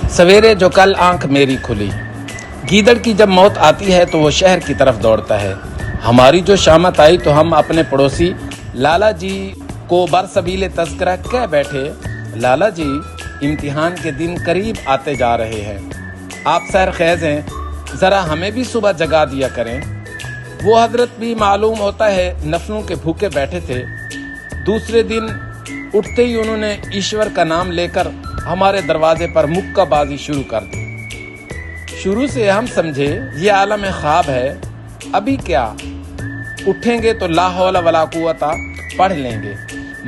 सवेरे जो कल आंख मेरी खुली। गीदड़ की जब मौत आती है तो वो शहर की तरफ दौड़ता है। हमारी जो शामत आई तो हम अपने पड़ोसी लाला जी को बरसबीले तज़किरा कह बैठे, लाला जी इम्तिहान के दिन करीब आते जा रहे हैं, आप सैर खैज हैं, ज़रा हमें भी सुबह जगा दिया करें। वो हजरत भी मालूम होता है नफलों के भूखे बैठे थे। दूसरे दिन उठते ही उन्होंने ईश्वर का नाम लेकर हमारे दरवाजे पर मुक्काबाजी शुरू कर दी। शुरू से हम समझे ये आलम ख्वाब है, अभी क्या उठेंगे तो ला हौला वला कुव्वता पढ़ लेंगे,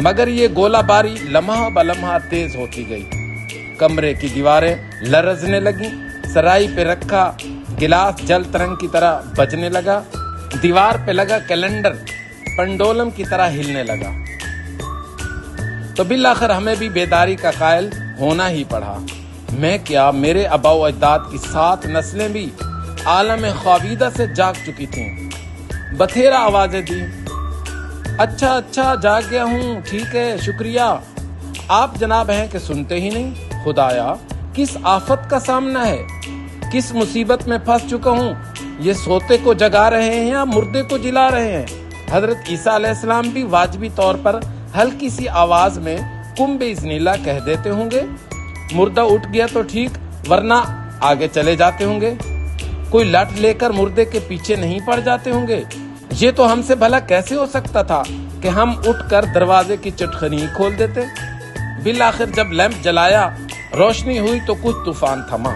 मगर ये गोलाबारी लम्हा बलम्हा तेज होती गई। कमरे की दीवारें लरजने लगी, सराय पे रखा गिलास जल तरंग की तरह बजने लगा, दीवार पे लगा कैलेंडर पंडोलम की तरह हिलने लगा। तो बिलाखिर हमें भी बेदारी का कायल होना ही पड़ा। मैं क्या, मेरे अबाओ अजदाद की 7 नस्लें भी आलम ख्वाबीदा से जाग चुकी थीं। बथेरा आवाजें दी, अच्छा जाग गया हूँ, ठीक है, शुक्रिया। आप जनाब हैं कि सुनते ही नहीं। खुदाया किस आफत का सामना है, किस मुसीबत में फंस चुका हूँ। ये सोते को जगा रहे हैं या मुर्दे को जिला रहे हैं। हजरत ईसा अलैहिस्सलाम भी वाजबी तौर पर हल्की सी आवाज में कुम बिइज़्निल्लाह कह देते होंगे। मुर्दा उठ गया तो ठीक, वरना आगे चले जाते होंगे। कोई लठ लेकर मुर्दे के पीछे नहीं पड़ जाते होंगे। ये तो हमसे भला कैसे हो सकता था कि हम उठकर दरवाजे की चटखनी खोल देते। बिलाखिर जब लैंप जलाया, रोशनी हुई तो कुछ तूफान थमा।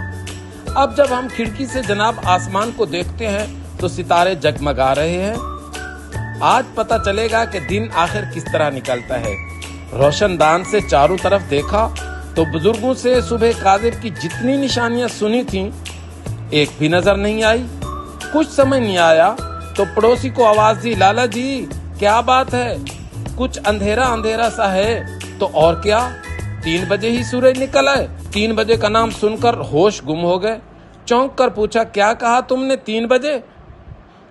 अब जब हम खिड़की से जनाब आसमान को देखते हैं तो सितारे जगमगा रहे हैं। आज पता चलेगा कि दिन आखिर किस तरह निकलता है। रोशनदान से चारों तरफ देखा तो बुजुर्गों से सुबह काज़िब की जितनी निशानियां सुनी थीं, एक भी नजर नहीं आई। कुछ समझ नहीं आया तो पड़ोसी को आवाज दी, लाला जी क्या बात है, कुछ अंधेरा अंधेरा सा है। तो और क्या, 3 बजे ही सूरज निकल आए। 3 बजे का नाम सुनकर होश गुम हो गए। चौंक कर पूछा, क्या कहा तुमने, 3 बजे?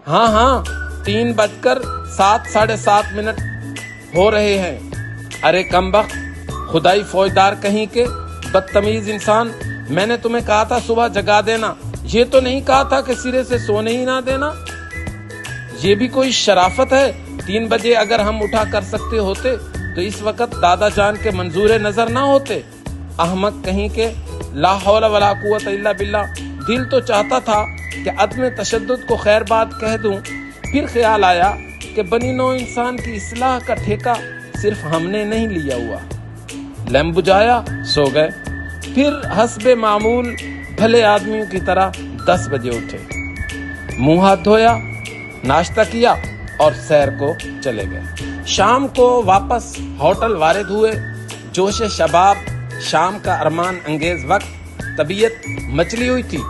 हाँ 3:07 साढ़े 7 मिनट हो रहे हैं। अरे कमबख्त, खुदाई फौजदार कहीं के, बदतमीज इंसान, मैंने तुम्हें कहा था सुबह जगा देना, ये तो नहीं कहा था कि सिरे से सोने ही ना देना। ये भी कोई शराफत है? 3 बजे अगर हम उठा कर सकते होते तो इस वक्त दादा जान के मंजूर नजर ना होते। अहमक कहीं के, ला हौला वला कुव्वत इल्ला बिल्लाह। दिल तो चाहता था कि अदम तशद्दुद को खैर बात कह दूं, फिर ख्याल आया कि बनी नौ इंसान की इस्लाह का ठेका सिर्फ हमने नहीं लिया हुआ। लैंप बुझाया, सो गए। फिर हस्बे मामूल भले आदमियों की तरह 10 बजे उठे, मुंह हाथ धोया, नाश्ता किया और सैर को चले गए। शाम को वापस होटल वारिद हुए। जोश शबाब, शाम का अरमान अंगेज वक्त, तबीयत मचली हुई थी।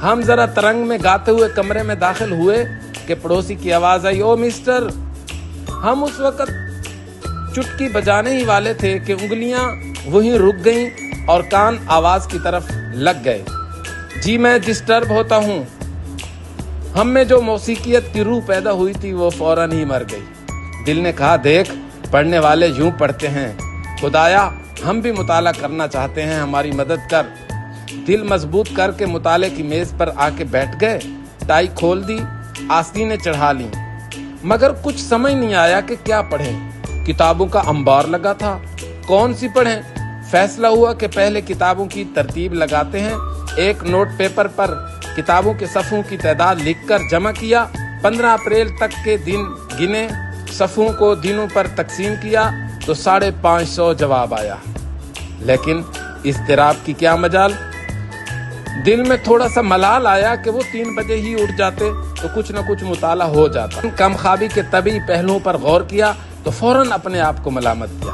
हम जरा तरंग में गाते हुए कमरे में दाखिल हुए कि पड़ोसी की आवाज आई, ओ मिस्टर। हम उस वक्त चुटकी बजाने ही वाले थे कि उंगलियां वहीं रुक गईं और कान आवाज की तरफ लग गए। जी मैं डिस्टर्ब होता हूँ। हम में जो मौसीकियत की रूह पैदा हुई थी वो फौरन ही मर गई। दिल ने कहा, देख पढ़ने वाले यूं पढ़ते हैं, खुदाया हम भी मुताला करना चाहते हैं, हमारी मदद कर। दिल मजबूत करके मुताले की मेज पर आके बैठ गए। टाई खोल दी, आस्तीनें चढ़ा ली, मगर कुछ समझ नहीं आया कि क्या पढ़ें। किताबों का अंबार लगा था, कौन सी पढ़ें। फैसला हुआ कि पहले किताबों की तरतीब लगाते हैं। एक नोट पेपर पर किताबों के सफ़ों की तादाद लिखकर जमा किया। 15 अप्रैल तक के दिन गिने, सफ़ों को दिनों पर तकसीम किया तो 550 जवाब आया। लेकिन इस्तिराब की क्या मजाल। दिल में थोड़ा सा मलाल आया कि वो 3 बजे ही उठ जाते तो कुछ न कुछ मुताला हो जाता। कम ख्वाबी के तभी पहलुओं पर गौर किया तो फौरन अपने आप को मलामत किया।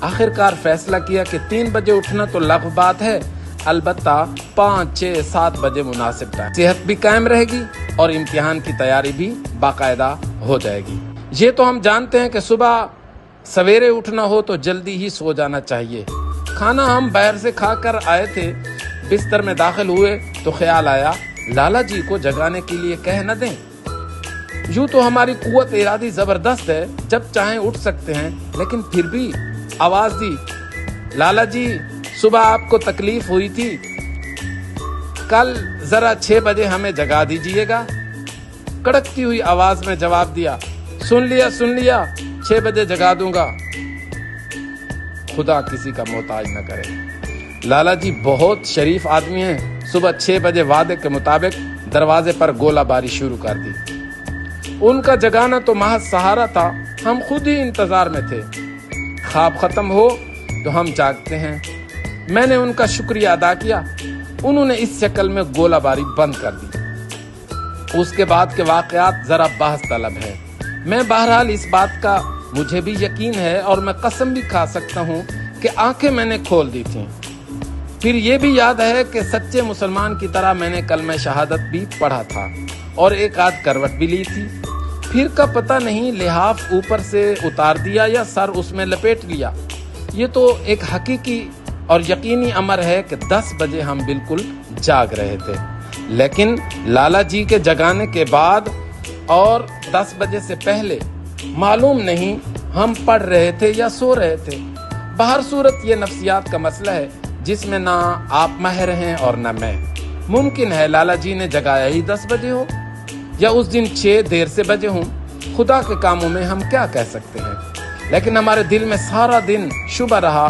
आखिरकार फैसला किया कि 3 बजे उठना तो लग़्व बात है, अलबत्ता 5, 6, 7 बजे मुनासिब टाइम। सेहत भी कायम रहेगी और इम्तिहान की तैयारी भी बाकायदा हो जाएगी। ये तो हम जानते हैं कि सुबह सवेरे उठना हो तो जल्दी ही सो जाना चाहिए। खाना हम बाहर से खाकर आए थे। बिस्तर में दाखिल हुए तो ख्याल आया, लाला जी को जगाने के लिए कह न दें। यूं तो हमारी कुव्वत इरादी जबरदस्त है, जब चाहें उठ सकते हैं, लेकिन फिर भी आवाज दी, लाला जी सुबह आपको तकलीफ हुई थी, कल जरा 6 बजे हमें जगा दीजिएगा। कड़कती हुई आवाज में जवाब दिया, सुन लिया, 6 बजे जगा दूंगा। खुदा किसी का मोहताज न करे। लाला जी बहुत शरीफ आदमी हैं। सुबह 6 बजे वादे के मुताबिक दरवाजे पर गोलाबारी शुरू कर दी। उनका जगाना तो महज सहारा था, हम खुद ही इंतजार में थे। ख्वाब खत्म हो तो हम जागते हैं। मैंने उनका शुक्रिया अदा किया। उन्होंने इस शक्ल में गोलाबारी बंद कर दी। उसके बाद के वाकयात जरा बहस तलब है। मैं बहरहाल इस बात का मुझे भी यकीन है और मैं कसम भी खा सकता हूँ कि आंखें मैंने खोल दी थीं। फिर ये भी याद है कि सच्चे मुसलमान की तरह मैंने कलमा शहादत भी पढ़ा था और एक आध करवट भी ली थी। फिर का पता नहीं लिहाफ ऊपर से उतार दिया या सर उसमें लपेट लिया। ये तो एक हकीकी और यकीनी अमर है कि 10 बजे हम बिल्कुल जाग रहे थे, लेकिन लाला जी के जगाने के बाद और 10 बजे से पहले मालूम नहीं हम पढ़ रहे थे या सो रहे थे। बाहर सूरत ये नफ्सियात का मसला है जिसमें ना आप माहिर हैं और ना मैं। मुमकिन है लाला जी ने जगाया ही 10 बजे हो या उस दिन 6 देर से बजे हों। खुदा के कामों में हम क्या कह सकते हैं, लेकिन हमारे दिल में सारा दिन शुबह रहा।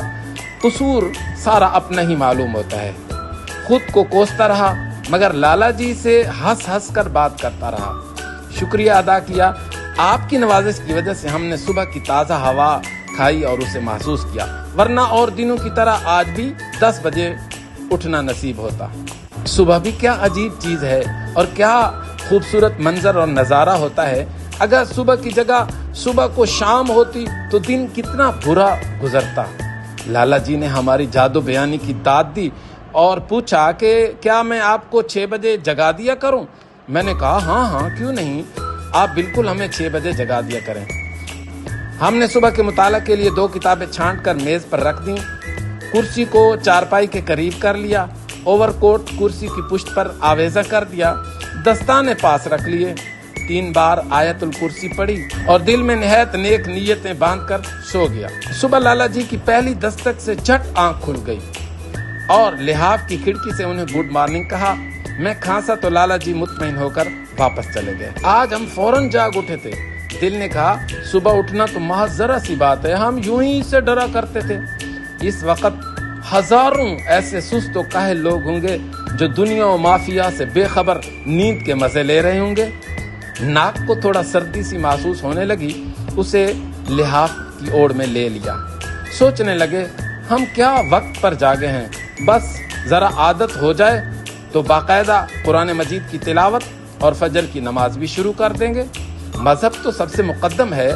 कसूर सारा अपना ही मालूम होता है। खुद को कोसता रहा मगर लाला जी से हंस हंस कर बात करता रहा। शुक्रिया अदा किया। आपकी नवाजिश की वजह से हमने सुबह की ताज़ा हवा खाई और उसे महसूस किया, वरना और दिनों की तरह आज भी 10 बजे उठना नसीब होता। सुबह भी क्या अजीब चीज है और क्या खूबसूरत मंजर और नज़ारा होता है। अगर सुबह की जगह सुबह को शाम होती तो दिन कितना बुरा गुजरता। लाला जी ने हमारी जादू बयानी की दाद दी और पूछा कि क्या मैं आपको 6 बजे जगा दिया करूं। मैंने कहा हाँ क्यों नहीं, आप बिल्कुल हमें 6 बजे जगा दिया करें। हमने सुबह के मुताला के लिए 2 किताबें छांट कर मेज पर रख दी। कुर्सी को चारपाई के करीब कर लिया। ओवरकोट कुर्सी की पुष्ट पर आवेजा कर दिया। दस्ताने पास रख लिए। 3 बार आयतुल कुर्सी पढ़ी और दिल में निहायत नेक नीयतें बांधकर सो गया। सुबह लाला जी की पहली दस्तक से झट आंख खुल गई और लिहाफ की खिड़की से उन्हें गुड मॉर्निंग कहा। मैं खांसा तो लाला जी मुतमईन होकर वापस चले गए। आज हम फौरन जाग उठे थे। दिल ने कहा सुबह उठना तो महज जरा सी बात है, हम यूं ही इससे डरा करते थे। इस वक्त हजारों ऐसे सुस्त व काहिल लोग होंगे जो दुनिया और माफिया से बेखबर नींद के मजे ले रहे होंगे। नाक को थोड़ा सर्दी सी महसूस होने लगी। उसे लिहाफ की ओर में ले लिया। सोचने लगे हम क्या वक्त पर जागे हैं, बस जरा आदत हो जाए तो बाकायदा कुरान मजीद की तिलावत और फजर की नमाज भी शुरू कर देंगे। मजहब तो सबसे मुकद्दम है,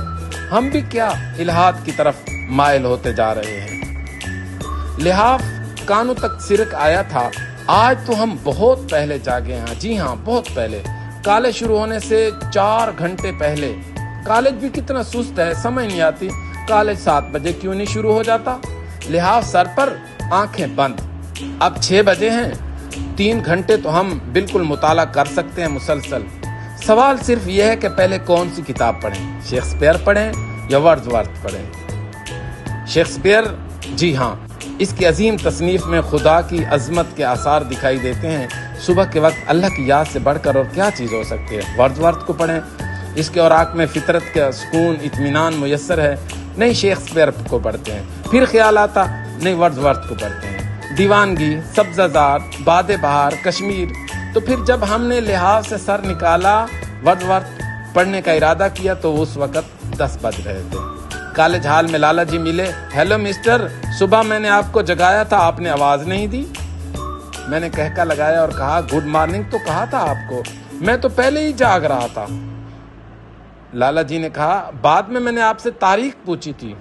हम भी क्या इल्हाद की तरफ माइल होते जा रहे हैं। लिहाफ कानों तक सिरक आया था। आज तो हम बहुत पहले जागे हैं। जी हाँ, बहुत पहले। कॉलेज शुरू होने से 4 घंटे पहले। कॉलेज भी कितना सुस्त है, समझ नहीं आती कॉलेज 7 बजे क्यों नहीं शुरू हो जाता। लिहाफ सर पर, आंखें बंद। अब 6 बजे हैं। 3 घंटे तो हम बिल्कुल मुताला कर सकते हैं मुसलसल। सवाल सिर्फ यह है कि पहले कौन सी किताब पढ़ें, शेक्सपियर पढ़ें या वर्ड्सवर्थ पढ़ें। शेक्सपियर, जी हाँ, इसकी अजीम तसनीफ में खुदा की अजमत के आसार दिखाई देते हैं। सुबह के वक्त अल्लाह की याद से बढ़कर और क्या चीज़ हो सकती है। वर्ड्सवर्थ को पढ़ें, इसके औराक में फितरत का सुकून इत्मीनान मुयस्सर है। नहीं शेक्सपियर को पढ़ते हैं, फिर ख्याल आता नहीं वर्ड्सवर्थ को पढ़ते हैं। दीवानगी, सब्ज़ाज़ार, बादे बहार, कश्मीर। तो फिर जब हमने लिहाज से सर निकाला, वर्ड्सवर्थ पढ़ने का इरादा किया तो उस वक्त 10 बज रहे थे। कॉलेज हॉल में लाला जी मिले। हेलो मिस्टर, सुबह मैंने आपको जगाया था, आपने आवाज नहीं दी। मैंने कहका लगाया और कहा गुड मॉर्निंग तो कहा था आपको, मैं तो पहले ही जाग रहा था। लाला जी ने कहा बाद में मैंने आपसे तारीख पूछी थी।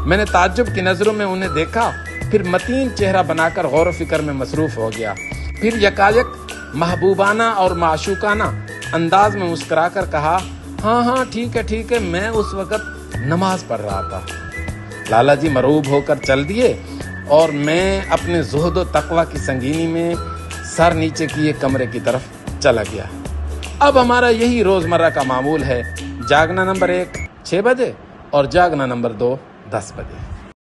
मैंने ताज्जुब की नजरों में उन्हें देखा, फिर मतीन चेहरा बनाकर गौर फिक्र में मसरूफ हो गया। फिर यकायक महबूबाना और माशूकाना अंदाज में मुस्कुराकर कहा हाँ ठीक है, मैं उस वक्त नमाज पढ़ रहा था। लाला जी मरूब होकर चल दिए और मैं अपने ज़ुहद व तक़वा की संगीनी में सर नीचे किए कमरे की तरफ चला गया। अब हमारा यही रोज़मर्रा का मामूल है, जागना नंबर 1 6 बजे और जागना नंबर 2 10 बजे।